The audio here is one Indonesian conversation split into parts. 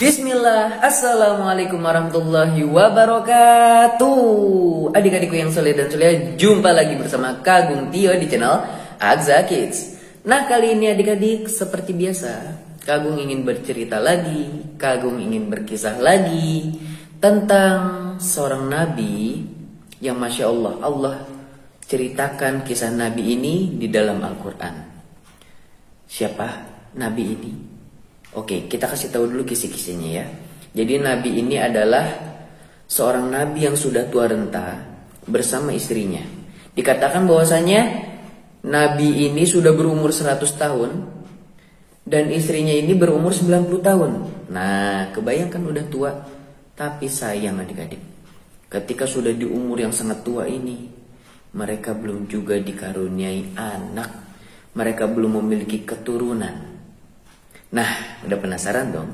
Bismillah, Assalamualaikum warahmatullahi wabarakatuh. Adik-adikku yang soleh dan soleh, jumpa lagi bersama Kagum Tio di channel Agza Kids. Nah, kali ini adik-adik seperti biasa, Kagum ingin bercerita lagi, Kagum ingin berkisah lagi tentang seorang nabi yang Masya Allah, Allah ceritakan kisah nabi ini di dalam Al-Quran. Siapa nabi ini? Oke, kita kasih tahu dulu kisi-kisinya ya. Jadi nabi ini adalah seorang nabi yang sudah tua renta bersama istrinya. Dikatakan bahwasanya nabi ini sudah berumur 100 tahun dan istrinya ini berumur 90 tahun. Nah, kebayangkan udah tua, tapi sayang adik-adik. Ketika sudah di umur yang sangat tua ini, mereka belum juga dikaruniai anak. Mereka belum memiliki keturunan. Nah, udah penasaran dong?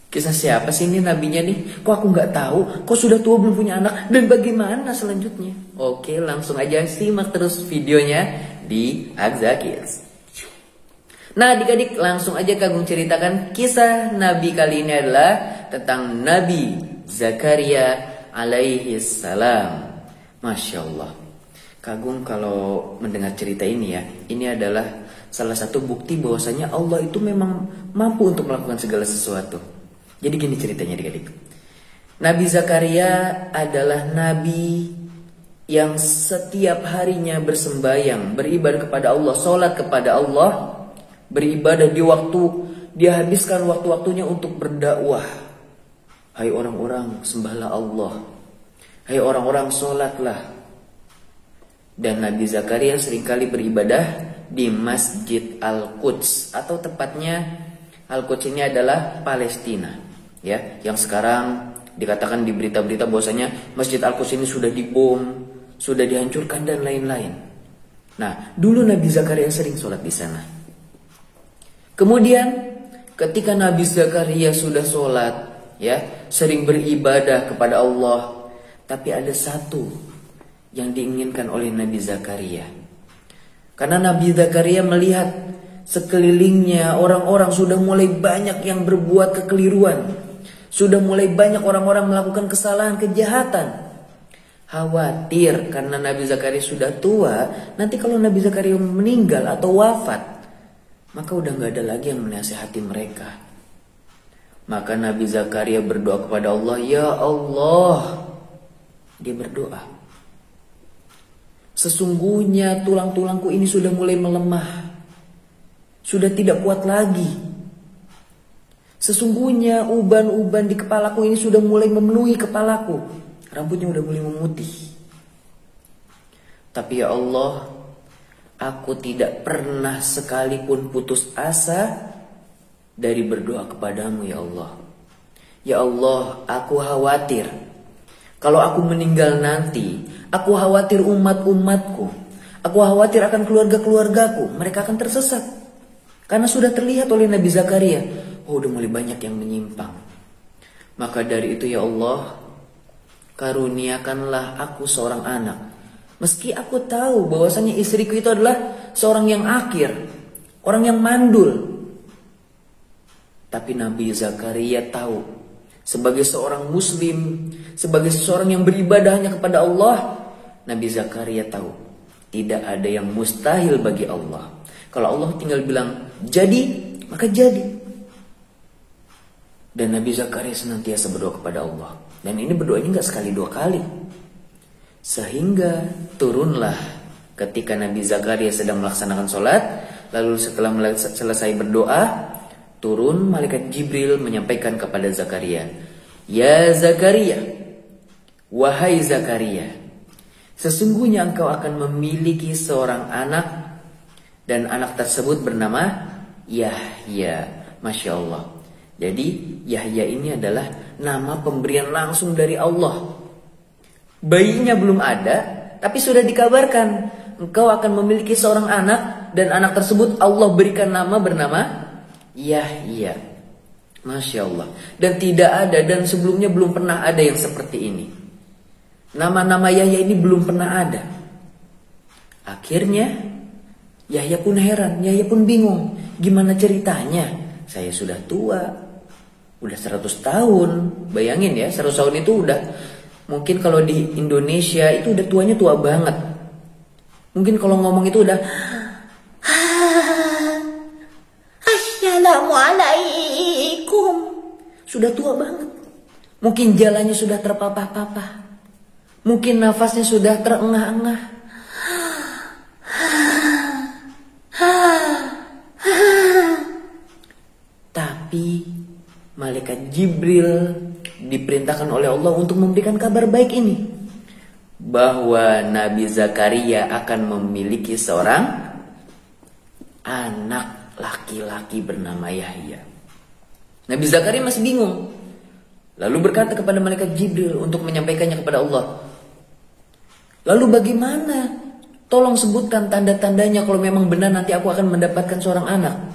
Kisah siapa sih ini nabinya nih? Kok aku nggak tahu? Kok sudah tua belum punya anak? Dan bagaimana selanjutnya? Oke, langsung aja simak terus videonya di Agza Kids. Nah, adik-adik, langsung aja Kagum ceritakan kisah nabi kali ini adalah tentang Nabi Zakaria alaihi salam. Masya Allah. Kagum kalau mendengar cerita ini ya, ini adalah salah satu bukti bahwasanya Allah itu memang mampu untuk melakukan segala sesuatu. Jadi gini ceritanya adik-adik. Nabi Zakaria adalah nabi yang setiap harinya bersembahyang, beribadah kepada Allah, sholat kepada Allah, beribadah di waktu, dia habiskan waktu-waktunya untuk berdakwah. Hai orang-orang, sembahlah Allah. Hai orang-orang, sholatlah. Dan Nabi Zakaria seringkali beribadah di Masjid Al-Quds, atau tepatnya Al-Quds ini adalah Palestina ya, yang sekarang dikatakan di berita-berita bahwasanya Masjid Al-Quds ini sudah dibom, sudah dihancurkan dan lain-lain. Nah, dulu Nabi Zakaria sering sholat di sana. Kemudian ketika Nabi Zakaria sudah sholat ya, sering beribadah kepada Allah, tapi ada satu yang diinginkan oleh Nabi Zakaria. Karena Nabi Zakaria melihat sekelilingnya orang-orang sudah mulai banyak yang berbuat kekeliruan. Sudah mulai banyak orang-orang melakukan kesalahan, kejahatan. Khawatir karena Nabi Zakaria sudah tua, nanti kalau Nabi Zakaria meninggal atau wafat, maka udah gak ada lagi yang menasihati mereka. Maka Nabi Zakaria berdoa kepada Allah, ya Allah. Dia berdoa, sesungguhnya tulang-tulangku ini sudah mulai melemah. Sudah tidak kuat lagi. Sesungguhnya uban-uban di kepalaku ini sudah mulai memenuhi kepalaku. Rambutnya sudah mulai memutih. Tapi ya Allah, aku tidak pernah sekalipun putus asa dari berdoa kepadamu ya Allah. Ya Allah, aku khawatir kalau aku meninggal nanti, aku khawatir umat-umatku, aku khawatir akan keluarga-keluargaku, mereka akan tersesat. Karena sudah terlihat oleh Nabi Zakaria, oh udah mulai banyak yang menyimpang. Maka dari itu ya Allah, karuniakanlah aku seorang anak. Meski aku tahu bahwasanya istriku itu adalah seorang yang akir, orang yang mandul. Tapi Nabi Zakaria tahu, sebagai seorang muslim, sebagai seseorang yang beribadah hanya kepada Allah, Nabi Zakaria tahu tidak ada yang mustahil bagi Allah. Kalau Allah tinggal bilang jadi, maka jadi. Dan Nabi Zakaria senantiasa berdoa kepada Allah. Dan ini berdoanya gak sekali dua kali. Sehingga turunlah ketika Nabi Zakaria sedang melaksanakan sholat, lalu setelah selesai berdoa, turun malaikat Jibril menyampaikan kepada Zakaria, ya Zakaria, wahai Zakaria, sesungguhnya engkau akan memiliki seorang anak, dan anak tersebut bernama Yahya. Masya Allah. Jadi Yahya ini adalah nama pemberian langsung dari Allah. Bayinya belum ada, tapi sudah dikabarkan engkau akan memiliki seorang anak, dan anak tersebut Allah berikan nama bernama Yahya. Masya Allah. Dan tidak ada, dan sebelumnya belum pernah ada yang seperti ini. Nama-nama Yahya ini belum pernah ada. Akhirnya Yahya pun heran, Yahya pun bingung. Gimana ceritanya? Saya sudah tua, udah 100 tahun. Bayangin ya, 100 tahun itu udah, mungkin kalau di Indonesia itu udah tuanya tua banget. Mungkin kalau ngomong itu udah Assalamualaikum. Sudah tua banget. Mungkin jalannya sudah terpapah-papah. Mungkin nafasnya sudah terengah-engah. Tapi malaikat Jibril diperintahkan oleh Allah untuk memberikan kabar baik ini, bahwa Nabi Zakaria akan memiliki seorang anak laki-laki bernama Yahya. Nabi Zakaria masih bingung, lalu berkata kepada malaikat Jibril untuk menyampaikannya kepada Allah. Lalu bagaimana? Tolong sebutkan tanda-tandanya kalau memang benar nanti aku akan mendapatkan seorang anak.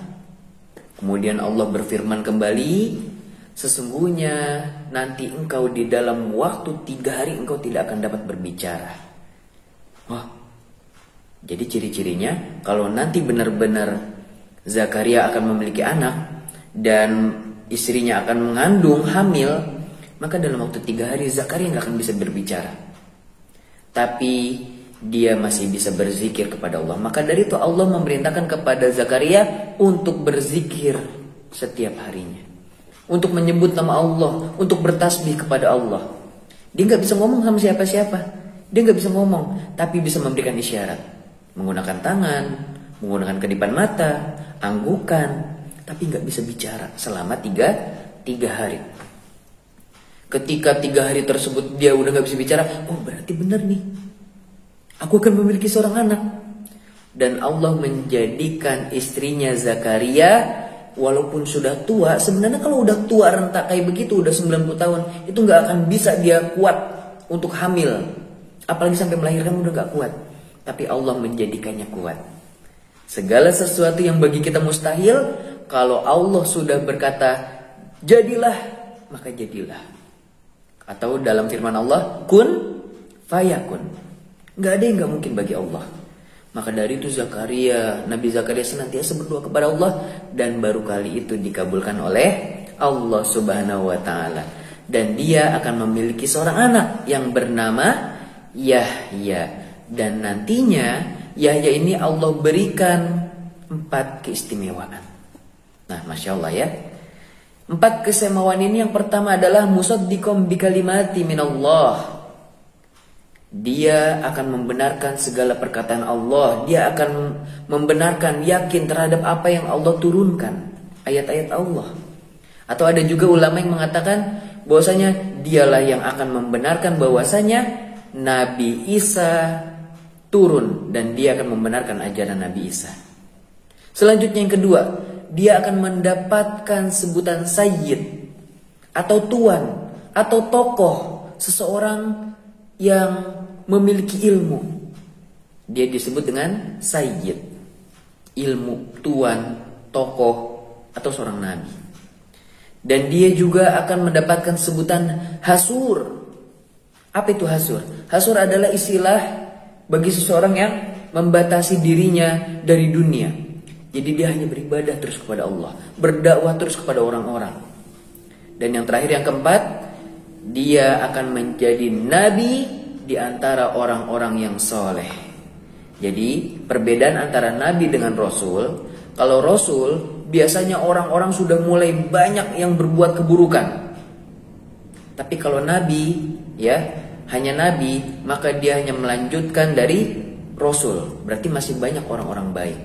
Kemudian Allah berfirman kembali, sesungguhnya nanti engkau di dalam waktu 3 hari engkau tidak akan dapat berbicara. Wah, jadi ciri-cirinya kalau nanti benar-benar Zakaria akan memiliki anak dan istrinya akan mengandung hamil, maka dalam waktu 3 hari Zakaria nggak akan bisa berbicara. Tapi dia masih bisa berzikir kepada Allah. Maka dari itu Allah memerintahkan kepada Zakaria untuk berzikir setiap harinya, untuk menyebut nama Allah, untuk bertasbih kepada Allah. Dia nggak bisa ngomong sama siapa-siapa, dia nggak bisa ngomong, tapi bisa memberikan isyarat, menggunakan tangan, menggunakan kedipan mata, anggukan, tapi nggak bisa bicara selama tiga hari. Ketika 3 hari tersebut dia udah nggak bisa bicara, oh berarti benar nih, aku akan memiliki seorang anak. Dan Allah menjadikan istrinya Zakaria, walaupun sudah tua, sebenarnya kalau udah tua rentak kayak begitu, udah 90 tahun, itu nggak akan bisa dia kuat untuk hamil. Apalagi sampai melahirkan udah nggak kuat. Tapi Allah menjadikannya kuat. Segala sesuatu yang bagi kita mustahil, kalau Allah sudah berkata, jadilah, maka jadilah. Atau dalam firman Allah, kun fayakun. Gak ada yang gak mungkin bagi Allah. Maka dari itu Nabi Zakaria senantiasa berdoa kepada Allah, dan baru kali itu dikabulkan oleh Allah Subhanahu wa ta'ala. Dan dia akan memiliki seorang anak yang bernama Yahya. Dan nantinya Yahya ini Allah berikan 4 keistimewaan. Nah, Masya Allah ya. 4 keistimewaan ini, yang pertama adalah musaddiqom bikalimati minallah. Dia akan membenarkan segala perkataan Allah. Dia akan membenarkan, yakin terhadap apa yang Allah turunkan, ayat-ayat Allah. Atau ada juga ulama yang mengatakan bahwasanya dialah yang akan membenarkan bahwasanya Nabi Isa turun, dan dia akan membenarkan ajaran Nabi Isa. Selanjutnya yang kedua, dia akan mendapatkan sebutan sayyid atau tuan atau tokoh, seseorang yang memiliki ilmu. Dia disebut dengan sayyid, ilmu, tuan, tokoh, atau seorang nabi. Dan dia juga akan mendapatkan sebutan hasur. Apa itu hasur? Hasur adalah istilah bagi seseorang yang membatasi dirinya dari dunia. Jadi dia hanya beribadah terus kepada Allah, berdakwah terus kepada orang-orang. Dan yang terakhir, yang keempat, dia akan menjadi nabi di antara orang-orang yang soleh. Jadi perbedaan antara nabi dengan rasul, kalau rasul biasanya orang-orang sudah mulai banyak yang berbuat keburukan. Tapi kalau nabi, ya, hanya nabi, maka dia hanya melanjutkan dari rasul. Berarti masih banyak orang-orang baik.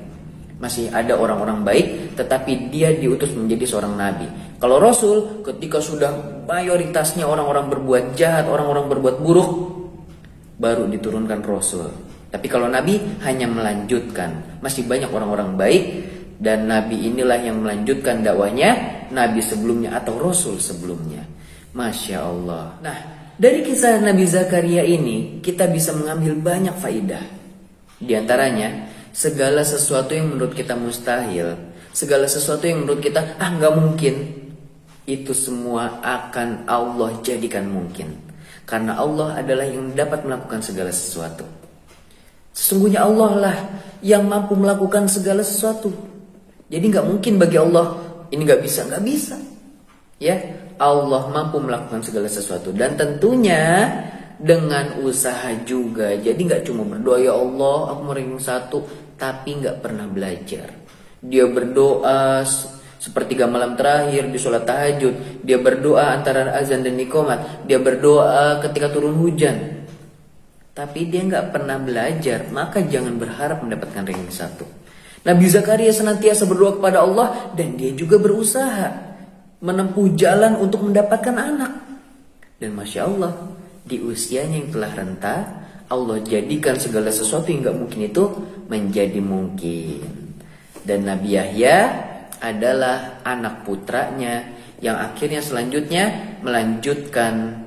Masih ada orang-orang baik, tetapi dia diutus menjadi seorang nabi. Kalau rasul, ketika sudah mayoritasnya orang-orang berbuat jahat, orang-orang berbuat buruk, baru diturunkan rasul. Tapi kalau nabi hanya melanjutkan. Masih banyak orang-orang baik, dan nabi inilah yang melanjutkan dakwahnya nabi sebelumnya atau rasul sebelumnya. Masya Allah. Nah, dari kisah Nabi Zakaria ini kita bisa mengambil banyak faidah. Di antaranya, segala sesuatu yang menurut kita mustahil, segala sesuatu yang menurut kita nggak mungkin, itu semua akan Allah jadikan mungkin. Karena Allah adalah yang dapat melakukan segala sesuatu. Sesungguhnya Allah lah yang mampu melakukan segala sesuatu. Jadi nggak mungkin bagi Allah ini nggak bisa, nggak bisa. Ya, Allah mampu melakukan segala sesuatu dan tentunya dengan usaha juga. Jadi nggak cuma berdoa ya Allah aku mau ranking 1 tapi nggak pernah belajar. Dia berdoa sepertiga malam terakhir di sholat tahajud, dia berdoa antara azan dan iqamat, dia berdoa ketika turun hujan. Tapi dia nggak pernah belajar, maka jangan berharap mendapatkan ranking 1. Nabi Zakaria senantiasa berdoa kepada Allah dan dia juga berusaha menempuh jalan untuk mendapatkan anak. Dan Masya Allah, di usianya yang telah renta, Allah jadikan segala sesuatu yang gak mungkin itu menjadi mungkin. Dan Nabi Yahya adalah anak putranya yang akhirnya selanjutnya melanjutkan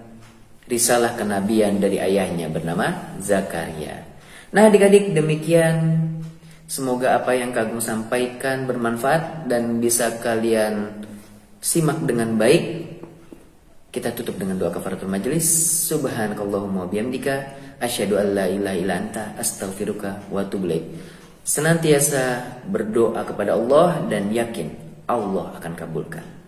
risalah kenabian dari ayahnya bernama Zakaria. Nah adik-adik, demikian. Semoga apa yang Kak Agung sampaikan bermanfaat dan bisa kalian simak dengan baik. Kita tutup dengan doa kafaratul majelis. Subhanakallahumma bihamdika asyhadu an la ilaha illa anta astaghfiruka wa atubu ilaik. Senantiasa berdoa kepada Allah dan yakin Allah akan kabulkan.